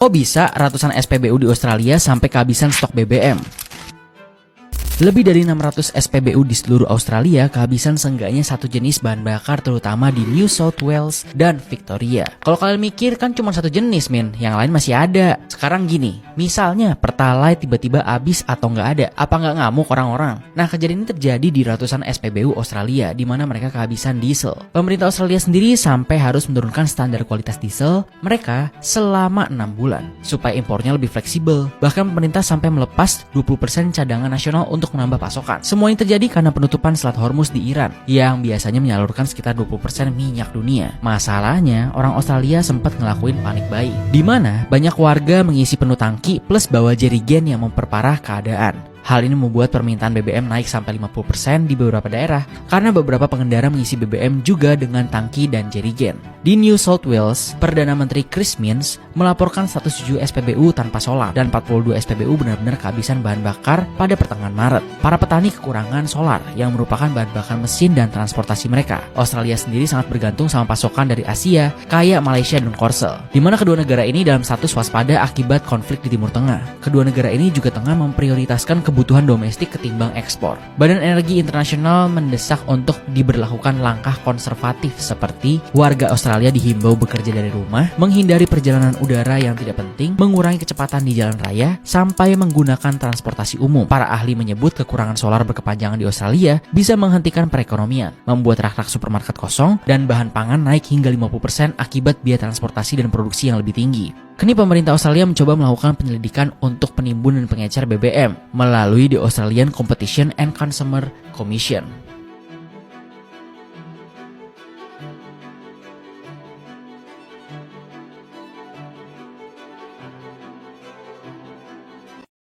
Kok bisa ratusan SPBU di Australia sampai kehabisan stok BBM? Lebih dari 600 SPBU di seluruh Australia kehabisan seenggaknya satu jenis bahan bakar, terutama di New South Wales dan Victoria. Kalau kalian mikir kan cuma satu jenis yang lain masih ada. Sekarang gini, misalnya Pertalite tiba-tiba habis atau nggak ada, apa nggak ngamuk orang-orang? Nah, kejadian ini terjadi di ratusan SPBU Australia di mana mereka kehabisan diesel. Pemerintah Australia sendiri sampai harus menurunkan standar kualitas diesel mereka selama 6 bulan supaya impornya lebih fleksibel. Bahkan pemerintah sampai melepas 20% cadangan nasional untuk menambah pasokan. Semua ini terjadi karena penutupan Selat Hormuz di Iran yang biasanya menyalurkan sekitar 20% minyak dunia. Masalahnya, orang Australia sempat ngelakuin panik buying, di mana banyak warga mengisi penuh tangki plus bawa jerigen yang memperparah keadaan. Hal ini membuat permintaan BBM naik sampai 50% di beberapa daerah karena beberapa pengendara mengisi BBM juga dengan tangki dan jerigen. Di New South Wales, Perdana Menteri Chris Minns melaporkan 107 SPBU tanpa solar dan 42 SPBU benar-benar kehabisan bahan bakar pada pertengahan Maret. Para petani kekurangan solar yang merupakan bahan bakar mesin dan transportasi mereka. Australia sendiri sangat bergantung sama pasokan dari Asia, kayak Malaysia dan Korsel, di mana kedua negara ini dalam status waspada akibat konflik di Timur Tengah. Kedua negara ini juga tengah memprioritaskan kebutuhan domestik ketimbang ekspor. Badan Energi Internasional mendesak untuk diberlakukan langkah konservatif seperti warga Australia dihimbau bekerja dari rumah, menghindari perjalanan udara yang tidak penting, mengurangi kecepatan di jalan raya, sampai menggunakan transportasi umum. Para ahli menyebut kekurangan solar berkepanjangan di Australia bisa menghentikan perekonomian, membuat rak-rak supermarket kosong, dan bahan pangan naik hingga 50% akibat biaya transportasi dan produksi yang lebih tinggi. Kini pemerintah Australia mencoba melakukan penyelidikan untuk penimbun dan pengecer BBM melalui The Australian Competition and Consumer Commission.